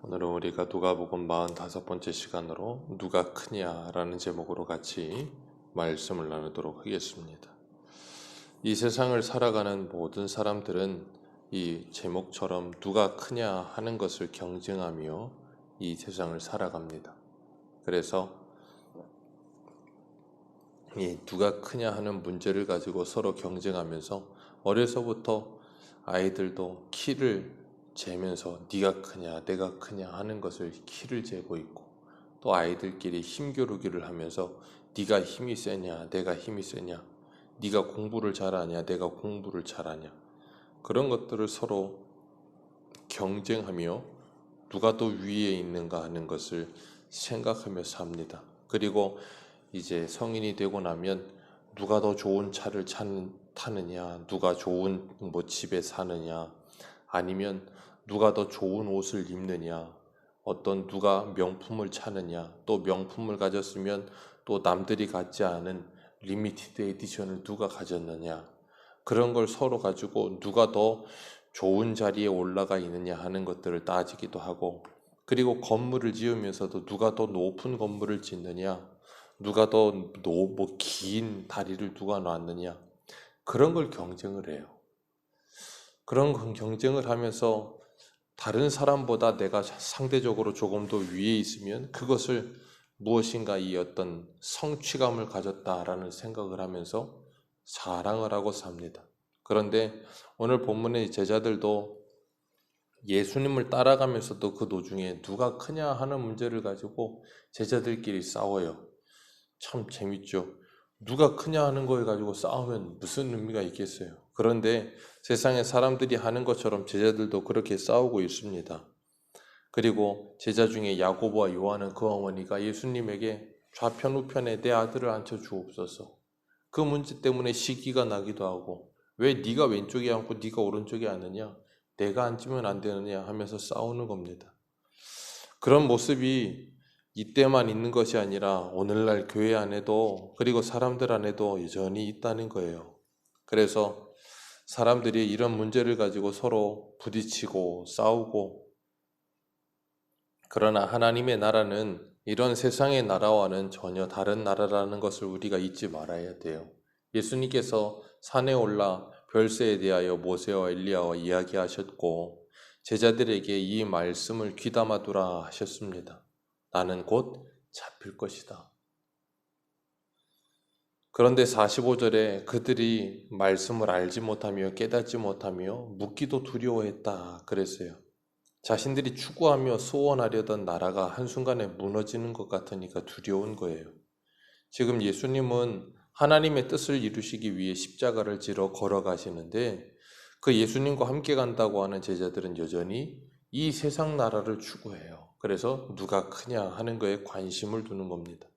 오늘은 우리가 누가복음 45번째 시간으로 누가 크냐라는 제목으로 같이 말씀을 나누도록 하겠습니다. 이 세상을 살아가는 모든 사람들은 이 제목처럼 누가 크냐 하는 것을 경쟁하며 이 세상을 살아갑니다. 그래서 이 누가 크냐 하는 문제를 가지고 서로 경쟁하면서 어려서부터 아이들도 키를 재면서 네가 크냐 내가 크냐 하는 것을 키를 재고 있고, 또 아이들끼리 힘겨루기를 하면서 네가 힘이 세냐 내가 힘이 세냐, 네가 공부를 잘하냐 내가 공부를 잘하냐, 그런 것들을 서로 경쟁하며 누가 더 위에 있는가 하는 것을 생각하며 삽니다. 그리고 이제 성인이 되고 나면 누가 더 좋은 차를 타느냐, 누가 좋은 집에 사느냐, 아니면 누가 더 좋은 옷을 입느냐, 누가 명품을 차느냐, 또 명품을 가졌으면 또 남들이 갖지 않은 리미티드 에디션을 누가 가졌느냐, 그런 걸 서로 가지고 누가 더 좋은 자리에 올라가 있느냐 하는 것들을 따지기도 하고, 그리고 건물을 지으면서도 누가 더 높은 건물을 짓느냐, 누가 더 긴 다리를 누가 놨느냐, 그런 걸 경쟁을 해요. 그런 경쟁을 하면서 다른 사람보다 내가 상대적으로 조금 더 위에 있으면 그것을 무엇인가 이 어떤 성취감을 가졌다라는 생각을 하면서 자랑을 하고 삽니다. 그런데 오늘 본문의 제자들도 예수님을 따라가면서도 그 도중에 누가 크냐 하는 문제를 가지고 제자들끼리 싸워요. 참 재밌죠. 누가 크냐 하는 거에 가지고 싸우면 무슨 의미가 있겠어요. 그런데 세상에 사람들이 하는 것처럼 제자들도 그렇게 싸우고 있습니다. 그리고 제자 중에 야고보와 요한은 그 어머니가 예수님에게 좌편 우편에 내 아들을 앉혀 주옵소서, 그 문제 때문에 시기가 나기도 하고, 왜 네가 왼쪽에 앉고 네가 오른쪽에 앉느냐, 내가 앉으면 안 되느냐 하면서 싸우는 겁니다. 그런 모습이 이때만 있는 것이 아니라 오늘날 교회 안에도, 그리고 사람들 안에도 여전히 있다는 거예요. 그래서 사람들이 이런 문제를 가지고 서로 부딪히고 싸우고, 그러나 하나님의 나라는 이런 세상의 나라와는 전혀 다른 나라라는 것을 우리가 잊지 말아야 돼요. 예수님께서 산에 올라 별세에 대하여 모세와 엘리야와 이야기하셨고, 제자들에게 이 말씀을 귀담아 두라 하셨습니다. 나는 곧 잡힐 것이다. 그런데 45절에 그들이 말씀을 알지 못하며 깨닫지 못하며 묻기도 두려워했다 그랬어요. 자신들이 추구하며 소원하려던 나라가 한순간에 무너지는 것 같으니까 두려운 거예요. 지금 예수님은 하나님의 뜻을 이루시기 위해 십자가를 지러 걸어가시는데, 그 예수님과 함께 간다고 하는 제자들은 여전히 이 세상 나라를 추구해요. 그래서 누가 크냐 하는 거에 관심을 두는 겁니다.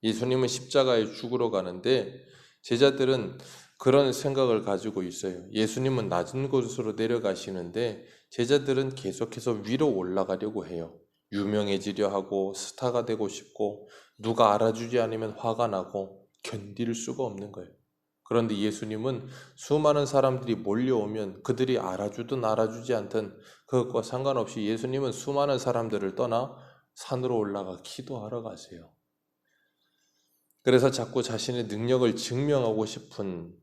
예수님은 십자가에 죽으러 가는데 제자들은 그런 생각을 가지고 있어요. 예수님은 낮은 곳으로 내려가시는데 제자들은 계속해서 위로 올라가려고 해요. 유명해지려 하고 스타가 되고 싶고, 누가 알아주지 않으면 화가 나고 견딜 수가 없는 거예요. 그런데 예수님은 수많은 사람들이 몰려오면 그들이 알아주든 알아주지 않든 그것과 상관없이 예수님은 수많은 사람들을 떠나 산으로 올라가 기도하러 가세요. 그래서 자꾸 자신의 능력을 증명하고 싶은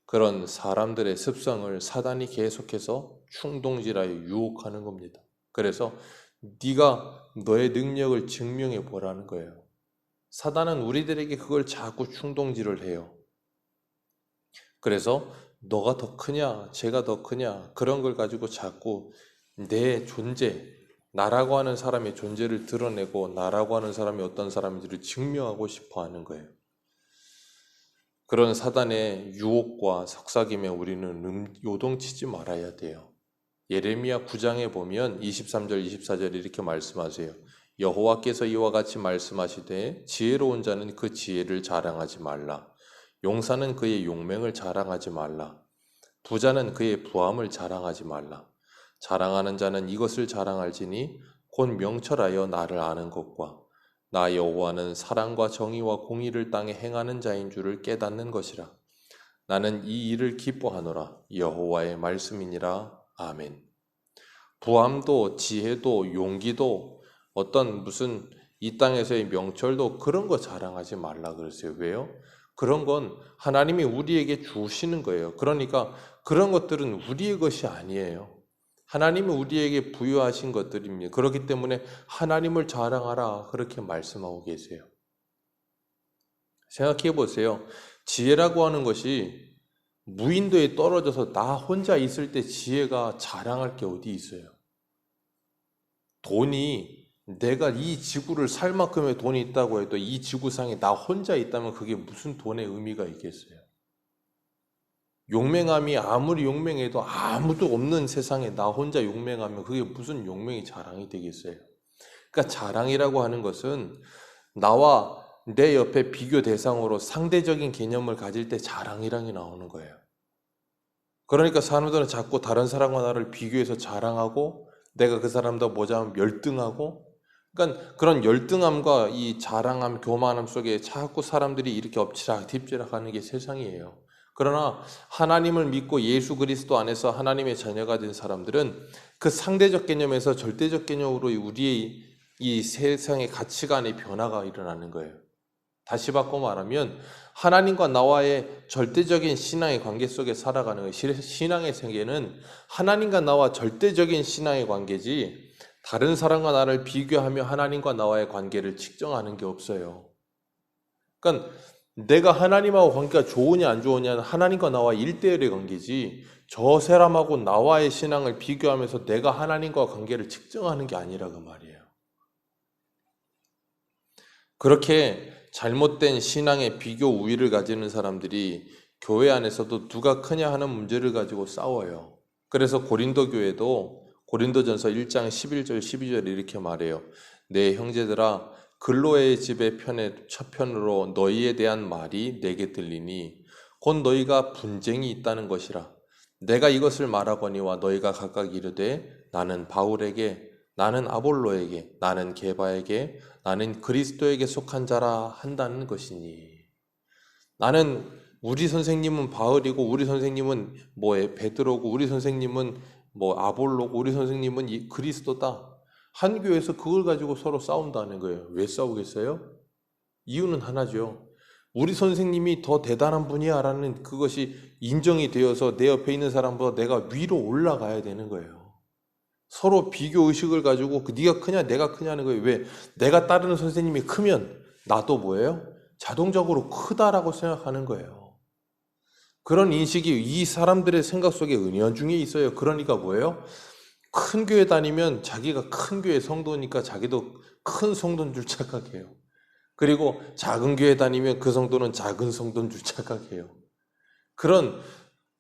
그런 사람들의 습성을 사단이 계속해서 충동질하여 유혹하는 겁니다. 그래서 네가 너의 능력을 증명해 보라는 거예요. 사단은 우리들에게 그걸 자꾸 충동질을 해요. 그래서 너가 더 크냐 제가 더 크냐 그런 걸 가지고 자꾸 내 존재, 나라고 하는 사람의 존재를 드러내고 나라고 하는 사람이 어떤 사람인지를 증명하고 싶어 하는 거예요. 그런 사단의 유혹과 속삭임에 우리는 요동치지 말아야 돼요. 예레미야 9장에 보면 23절 24절에 이렇게 말씀하세요. 여호와께서 이와 같이 말씀하시되 지혜로운 자는 그 지혜를 자랑하지 말라. 용사는 그의 용맹을 자랑하지 말라. 부자는 그의 부함을 자랑하지 말라. 자랑하는 자는 이것을 자랑할지니 곧 명철하여 나를 아는 것과 나 여호와는 사랑과 정의와 공의를 땅에 행하는 자인 줄을 깨닫는 것이라. 나는 이 일을 기뻐하노라. 여호와의 말씀이니라. 아멘. 부함도 지혜도 용기도 어떤 무슨 이 땅에서의 명철도 그런 거 자랑하지 말라 그랬어요. 왜요? 그런 건 하나님이 우리에게 주시는 거예요. 그러니까 그런 것들은 우리의 것이 아니에요. 하나님이 우리에게 부여하신 것들입니다. 그렇기 때문에 하나님을 자랑하라 그렇게 말씀하고 계세요. 생각해 보세요. 지혜라고 하는 것이 무인도에 떨어져서 나 혼자 있을 때 지혜가 자랑할 게 어디 있어요? 돈이 내가 이 지구를 살 만큼의 돈이 있다고 해도 이 지구상에 나 혼자 있다면 그게 무슨 돈의 의미가 있겠어요? 용맹함이 아무리 용맹해도 아무도 없는 세상에 나 혼자 용맹하면 그게 무슨 용맹이 자랑이 되겠어요? 그러니까 자랑이라고 하는 것은 나와 내 옆에 비교 대상으로 상대적인 개념을 가질 때 자랑이랑이 나오는 거예요. 그러니까 사람들은 자꾸 다른 사람과 나를 비교해서 자랑하고 내가 그 사람보다 모자라면 열등하고 그러니까 그런 열등함과 이 자랑함, 교만함 속에 자꾸 사람들이 이렇게 엎치락 뒤치락 하는 게 세상이에요. 그러나 하나님을 믿고 예수 그리스도 안에서 하나님의 자녀가 된 사람들은 그 상대적 개념에서 절대적 개념으로 우리의 이 세상의 가치관의 변화가 일어나는 거예요. 다시 바꿔 말하면 하나님과 나와의 절대적인 신앙의 관계 속에 살아가는 거예요. 신앙의 세계는 하나님과 나와 절대적인 신앙의 관계지 다른 사람과 나를 비교하며 하나님과 나와의 관계를 측정하는 게 없어요. 그러니까 내가 하나님하고 관계가 좋으냐 안 좋으냐는 하나님과 나와 1대1의 관계지 저 사람하고 나와의 신앙을 비교하면서 내가 하나님과 관계를 측정하는 게 아니라 그 말이에요. 그렇게 잘못된 신앙의 비교 우위를 가지는 사람들이 교회 안에서도 누가 크냐 하는 문제를 가지고 싸워요. 그래서 고린도 교회도 고린도전서 1장 11절 12절 이렇게 말해요. 내 형제들아 글로의 집의 첫 편으로 너희에 대한 말이 내게 들리니 곧 너희가 분쟁이 있다는 것이라. 내가 이것을 말하거니와 너희가 각각 이르되 나는 바울에게 나는 아볼로에게 나는 게바에게 나는 그리스도에게 속한 자라 한다는 것이니. 나는 우리 선생님은 바울이고 우리 선생님은 베드로고 우리 선생님은 아볼로고 우리 선생님은 그리스도다. 한 교회에서 그걸 가지고 서로 싸운다는 거예요. 왜 싸우겠어요? 이유는 하나죠. 우리 선생님이 더 대단한 분이야라는 그것이 인정이 되어서 내 옆에 있는 사람보다 내가 위로 올라가야 되는 거예요. 서로 비교 의식을 가지고 네가 크냐 내가 크냐는 거예요. 왜? 내가 따르는 선생님이 크면 나도 뭐예요? 자동적으로 크다라고 생각하는 거예요. 그런 인식이 이 사람들의 생각 속에 은연중에 있어요. 그러니까 뭐예요? 큰 교회 다니면 자기가 큰 교회 성도니까 자기도 큰 성도인 줄 착각해요. 그리고 작은 교회 다니면 그 성도는 작은 성도인 줄 착각해요. 그런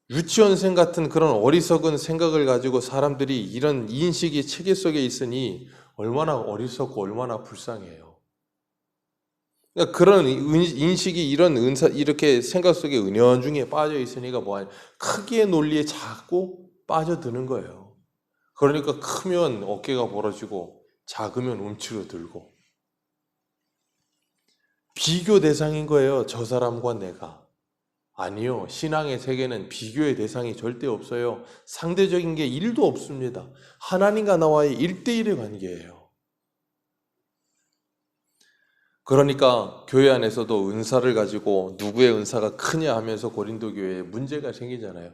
유치원생 같은 그런 어리석은 생각을 가지고 사람들이 이런 인식이 체계 속에 있으니 얼마나 어리석고 얼마나 불쌍해요. 그러니까 그런 인식이 이렇게 생각 속에 은연중에 빠져 있으니까 뭐하냐. 크기의 논리에 자꾸 빠져드는 거예요. 그러니까 크면 어깨가 벌어지고 작으면 움츠러들고 비교 대상인 거예요. 저 사람과 내가. 아니요. 신앙의 세계는 비교의 대상이 절대 없어요. 상대적인 게 1도 없습니다. 하나님과 나와의 1대1의 관계예요. 그러니까 교회 안에서도 은사를 가지고 누구의 은사가 크냐 하면서 고린도 교회에 문제가 생기잖아요.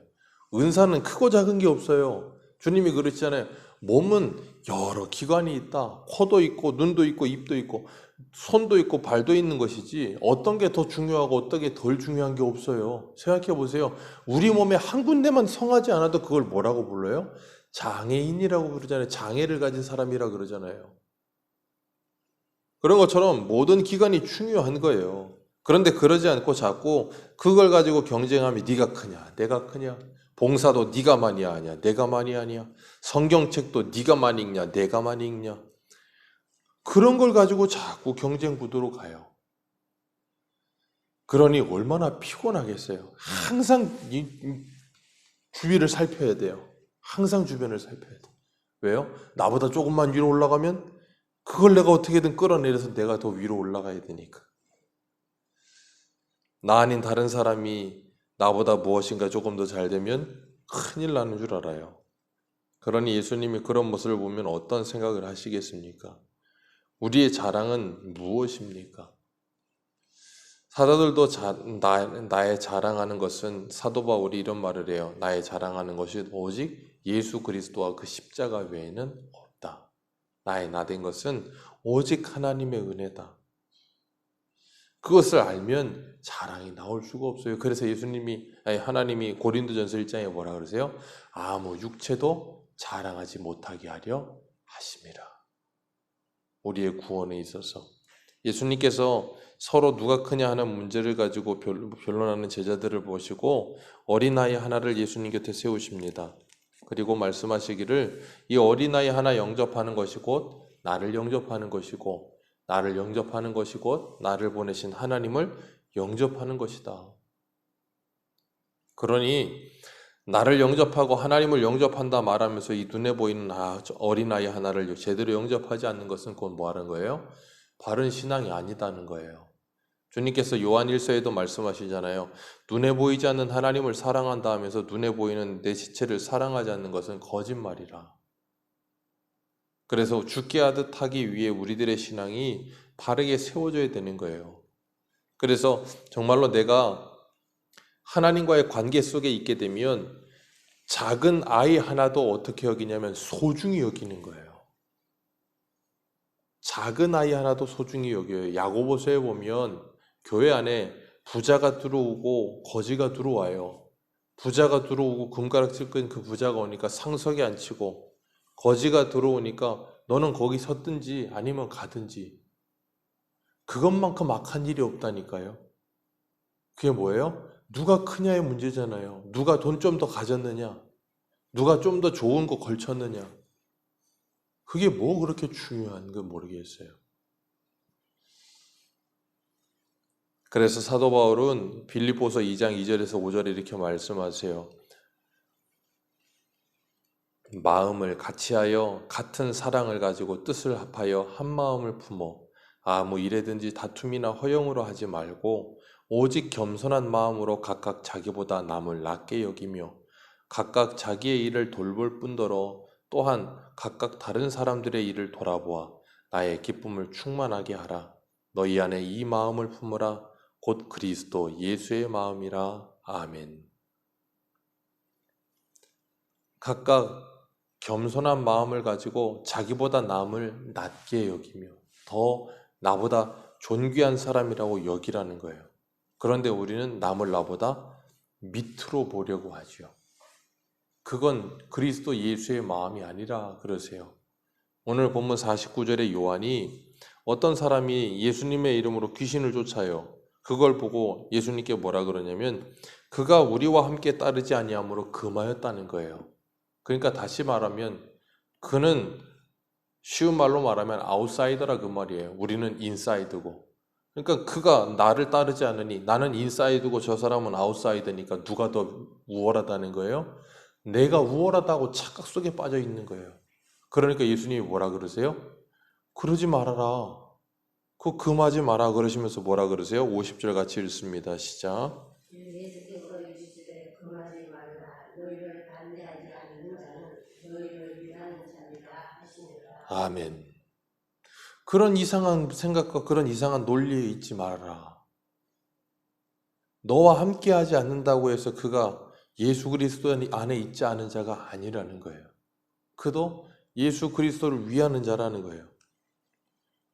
은사는 크고 작은 게 없어요. 주님이 그러시잖아요. 몸은 여러 기관이 있다. 코도 있고 눈도 있고 입도 있고 손도 있고 발도 있는 것이지 어떤 게 더 중요하고 어떤 게 덜 중요한 게 없어요. 생각해 보세요. 우리 몸에 한 군데만 성하지 않아도 그걸 뭐라고 불러요? 장애인이라고 부르잖아요. 장애를 가진 사람이라 그러잖아요. 그런 것처럼 모든 기관이 중요한 거예요. 그런데 그러지 않고 자꾸 그걸 가지고 경쟁하면 네가 크냐 내가 크냐, 봉사도 네가 많이 하냐 내가 많이 하냐, 성경책도 네가 많이 읽냐 내가 많이 읽냐, 그런 걸 가지고 자꾸 경쟁 구도로 가요. 그러니 얼마나 피곤하겠어요. 항상 주위를 살펴야 돼요. 항상 주변을 살펴야 돼요. 왜요? 나보다 조금만 위로 올라가면 그걸 내가 어떻게든 끌어내려서 내가 더 위로 올라가야 되니까. 나 아닌 다른 사람이 나보다 무엇인가 조금 더 잘 되면 큰일 나는 줄 알아요. 그러니 예수님이 그런 모습을 보면 어떤 생각을 하시겠습니까? 우리의 자랑은 무엇입니까? 사도들도 나의 자랑하는 것은 사도 바울이 이런 말을 해요. 나의 자랑하는 것이 오직 예수 그리스도와 그 십자가 외에는 없다. 나의 나된 것은 오직 하나님의 은혜다. 그것을 알면 자랑이 나올 수가 없어요. 그래서 하나님이 고린도전서 1장에 뭐라 그러세요? 아무 육체도 자랑하지 못하게 하려 하심이라. 우리의 구원에 있어서 예수님께서 서로 누가 크냐 하는 문제를 가지고 변론하는 제자들을 보시고 어린아이 하나를 예수님 곁에 세우십니다. 그리고 말씀하시기를 이 어린아이 하나 영접하는 것이 곧 나를 영접하는 것이고 나를 영접하는 것이 곧 나를 보내신 하나님을 영접하는 것이다. 그러니 나를 영접하고 하나님을 영접한다 말하면서 이 눈에 보이는 어린아이 하나를 제대로 영접하지 않는 것은 그건 뭐 하는 거예요? 바른 신앙이 아니다는 거예요. 주님께서 요한 1서에도 말씀하시잖아요. 눈에 보이지 않는 하나님을 사랑한다 하면서 눈에 보이는 내 지체를 사랑하지 않는 것은 거짓말이라. 그래서 죽게 하듯 하기 위해 우리들의 신앙이 바르게 세워져야 되는 거예요. 그래서 정말로 내가 하나님과의 관계 속에 있게 되면 작은 아이 하나도 어떻게 여기냐면 소중히 여기는 거예요. 작은 아이 하나도 소중히 여겨요. 야고보서에 보면 교회 안에 부자가 들어오고 거지가 들어와요. 부자가 들어오고 금가락질 끈 그 부자가 오니까 상석에 앉히고 거지가 들어오니까 너는 거기 섰든지 아니면 가든지 그것만큼 악한 일이 없다니까요. 그게 뭐예요? 누가 크냐의 문제잖아요. 누가 돈 좀 더 가졌느냐? 누가 좀 더 좋은 거 걸쳤느냐? 그게 뭐 그렇게 중요한 거 모르겠어요. 그래서 사도 바울은 빌립보서 2장 2절에서 5절에 이렇게 말씀하세요. 마음을 같이하여 같은 사랑을 가지고 뜻을 합하여 한 마음을 품어 아무 일에든지 다툼이나 허영으로 하지 말고 오직 겸손한 마음으로 각각 자기보다 남을 낮게 여기며 각각 자기의 일을 돌볼 뿐더러 또한 각각 다른 사람들의 일을 돌아보아 나의 기쁨을 충만하게 하라. 너희 안에 이 마음을 품으라. 곧 그리스도 예수의 마음이라. 아멘. 각각 겸손한 마음을 가지고 자기보다 남을 낮게 여기며 더 나보다 존귀한 사람이라고 여기라는 거예요. 그런데 우리는 남을 나보다 밑으로 보려고 하죠. 그건 그리스도 예수의 마음이 아니라 그러세요. 오늘 본문 49절에 요한이 어떤 사람이 예수님의 이름으로 귀신을 쫓아요. 그걸 보고 예수님께 뭐라 그러냐면 그가 우리와 함께 따르지 아니함으로 금하였다는 거예요. 그러니까 다시 말하면 그는 쉬운 말로 말하면 아웃사이더라 그 말이에요. 우리는 인사이드고. 그러니까 그가 나를 따르지 않으니 나는 인사이드고 저 사람은 아웃사이드니까 누가 더 우월하다는 거예요? 내가 우월하다고 착각 속에 빠져 있는 거예요. 그러니까 예수님이 뭐라 그러세요? 그러지 말아라. 그거 금하지 마라 그러시면서 뭐라 그러세요? 50절 같이 읽습니다. 시작. 예수께서 이르시되 금하지 말라. 너희를 반대하지 않는 자는 너희를 위하는 자니라 하시니라. 아멘. 그런 이상한 생각과 그런 이상한 논리에 있지 말아라. 너와 함께하지 않는다고 해서 그가 예수 그리스도 안에 있지 않은 자가 아니라는 거예요. 그도 예수 그리스도를 위하는 자라는 거예요.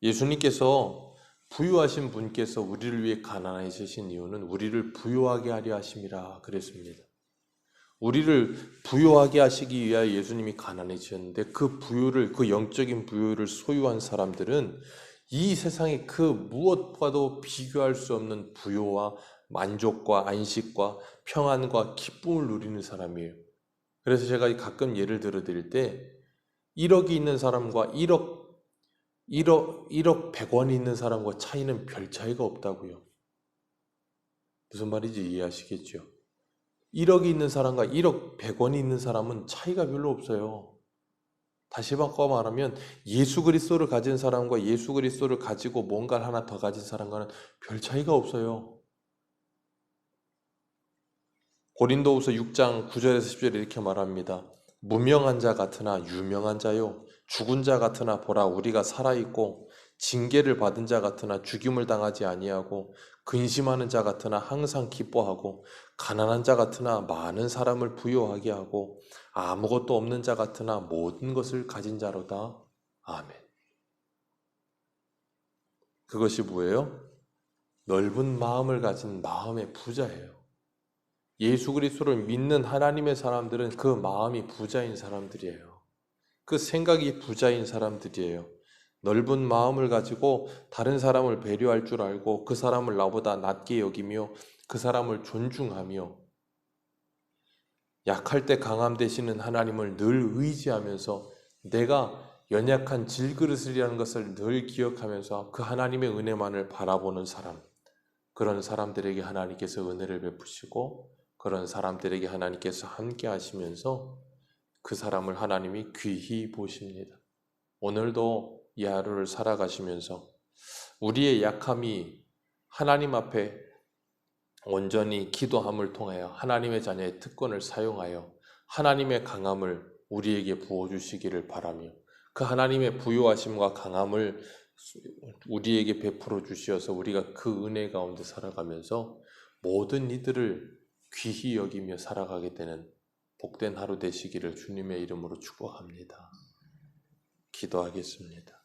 예수님께서 부유하신 분께서 우리를 위해 가난해지신 이유는 우리를 부유하게 하려 하심이라 그랬습니다. 우리를 부유하게 하시기 위하여 예수님이 가난해지셨는데 그 부유를, 그 영적인 부유를 소유한 사람들은 이 세상의 그 무엇과도 비교할 수 없는 부유와 만족과 안식과 평안과 기쁨을 누리는 사람이에요. 그래서 제가 가끔 예를 들어 드릴 때 1억이 있는 사람과 1억 100원이 있는 사람과 차이는 별 차이가 없다고요. 무슨 말인지 이해하시겠죠? 1억이 있는 사람과 1억 100원이 있는 사람은 차이가 별로 없어요. 다시 바꿔 말하면 예수 그리스도를 가진 사람과 예수 그리스도를 가지고 뭔가를 하나 더 가진 사람과는 별 차이가 없어요. 고린도후서 6장 9절에서 10절에 이렇게 말합니다. 무명한 자 같으나 유명한 자요 죽은 자 같으나 보라 우리가 살아있고 징계를 받은 자 같으나 죽임을 당하지 아니하고 근심하는 자 같으나 항상 기뻐하고 가난한 자 같으나 많은 사람을 부요하게 하고 아무것도 없는 자 같으나 모든 것을 가진 자로다. 아멘. 그것이 뭐예요? 넓은 마음을 가진 마음의 부자예요. 예수 그리스도를 믿는 하나님의 사람들은 그 마음이 부자인 사람들이에요. 그 생각이 부자인 사람들이에요. 넓은 마음을 가지고 다른 사람을 배려할 줄 알고 그 사람을 나보다 낮게 여기며 그 사람을 존중하며 약할 때 강함 되시는 하나님을 늘 의지하면서 내가 연약한 질그릇이라는 것을 늘 기억하면서 그 하나님의 은혜만을 바라보는 사람, 그런 사람들에게 하나님께서 은혜를 베푸시고 그런 사람들에게 하나님께서 함께 하시면서 그 사람을 하나님이 귀히 보십니다. 오늘도 이 하루를 살아가시면서 우리의 약함이 하나님 앞에 온전히 기도함을 통하여 하나님의 자녀의 특권을 사용하여 하나님의 강함을 우리에게 부어주시기를 바라며 그 하나님의 부요하심과 강함을 우리에게 베풀어 주시어서 우리가 그 은혜 가운데 살아가면서 모든 이들을 귀히 여기며 살아가게 되는 복된 하루 되시기를 주님의 이름으로 축복합니다. 기도하겠습니다.